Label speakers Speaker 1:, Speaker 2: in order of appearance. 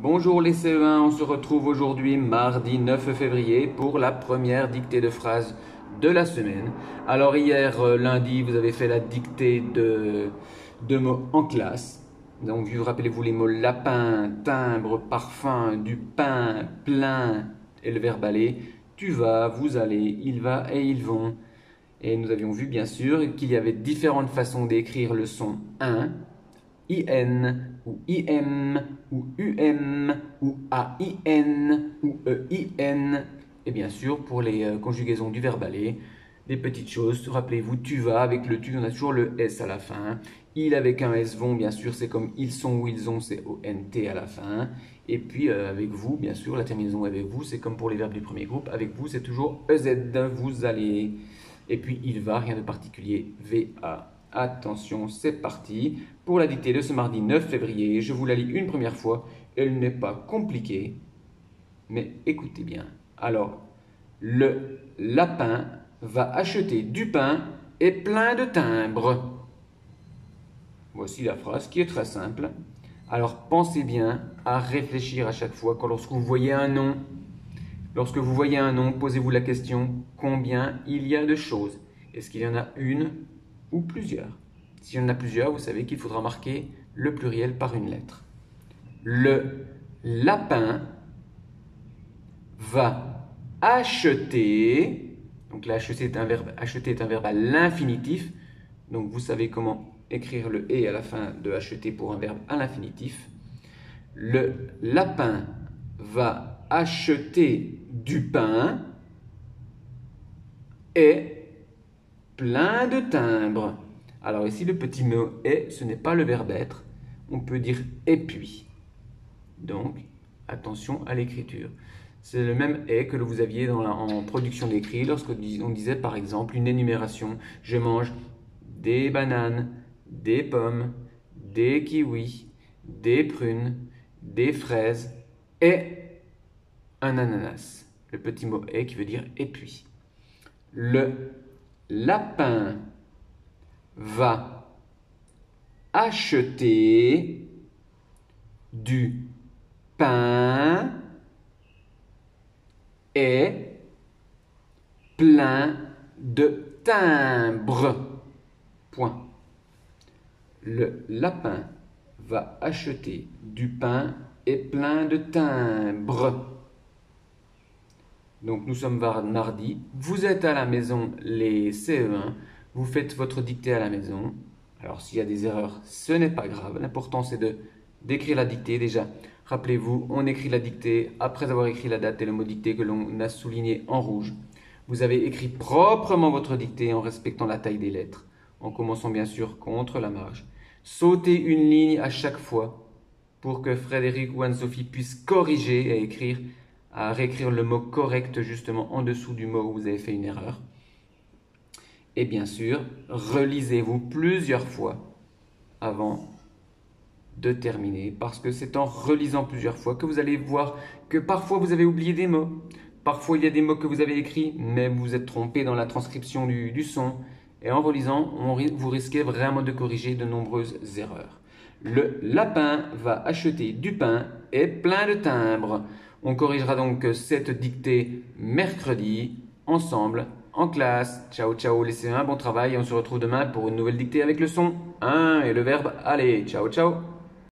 Speaker 1: Bonjour les CE1, on se retrouve aujourd'hui mardi 9 février pour la première dictée de phrases de la semaine. Alors hier lundi vous avez fait la dictée de mots en classe. Donc rappelez-vous les mots lapin, timbre, parfum, du pain, plein et le verbe aller. Tu vas, vous allez, il va et ils vont. Et nous avions vu bien sûr qu'il y avait différentes façons d'écrire le son 1. IN, ou IM, ou UM, ou AIN, ou EIN. Et bien sûr, pour les conjugaisons du verbe aller, des petites choses. Rappelez-vous, tu vas, avec le tu, on a toujours le S à la fin. Il avec un S vont, bien sûr, c'est comme ils sont ou ils ont, c'est ONT à la fin. Et puis avec vous, bien sûr, la terminaison avec vous, c'est comme pour les verbes du premier groupe. Avec vous, c'est toujours EZ, vous allez. Et puis il va, rien de particulier, VA. Attention, c'est parti. Pour la dictée de ce mardi 9 février, je vous la lis une première fois. Elle n'est pas compliquée, mais écoutez bien. Alors, le lapin va acheter du pain et plein de timbres. Voici la phrase qui est très simple. Alors, pensez bien à réfléchir à chaque fois lorsque vous voyez un nom. Lorsque vous voyez un nom, posez-vous la question, combien il y a de choses? Est-ce qu'il y en a une ou plusieurs? S'il y en a plusieurs, vous savez qu'il faudra marquer le pluriel par une lettre. Le lapin va acheter, donc là acheter est un verbe à l'infinitif, donc vous savez comment écrire le « et » à la fin de acheter pour un verbe à l'infinitif. Le lapin va acheter du pain et plein de timbres. Alors ici, le petit mot « et », ce n'est pas le verbe être. On peut dire « et puis ». Donc, attention à l'écriture. C'est le même « et » que vous aviez en production d'écrit lorsqu'on disait par exemple une énumération. Je mange des bananes, des pommes, des kiwis, des prunes, des fraises et un ananas. Le petit mot « et » qui veut dire « et puis ». Le lapin va acheter du pain et plein de timbres. Point. Le lapin va acheter du pain et plein de timbres. Donc nous sommes mardi, vous êtes à la maison les CE1, vous faites votre dictée à la maison. Alors s'il y a des erreurs, ce n'est pas grave, l'important c'est d'écrire la dictée déjà. Rappelez-vous, on écrit la dictée après avoir écrit la date et le mot dictée que l'on a souligné en rouge. Vous avez écrit proprement votre dictée en respectant la taille des lettres, en commençant bien sûr contre la marge. Sautez une ligne à chaque fois pour que Frédéric ou Anne-Sophie puissent corriger et à réécrire le mot correct justement en dessous du mot où vous avez fait une erreur. Et bien sûr, relisez-vous plusieurs fois avant de terminer, parce que c'est en relisant plusieurs fois que vous allez voir que parfois vous avez oublié des mots. Parfois il y a des mots que vous avez écrits, mais vous vous êtes trompé dans la transcription du son. Et en relisant, vous risquez vraiment de corriger de nombreuses erreurs. Le lapin va acheter du pain et plein de timbres. On corrigera donc cette dictée mercredi, ensemble, en classe. Ciao, ciao, laissez un bon travail et on se retrouve demain pour une nouvelle dictée avec le son 1 et le verbe aller. Ciao, ciao.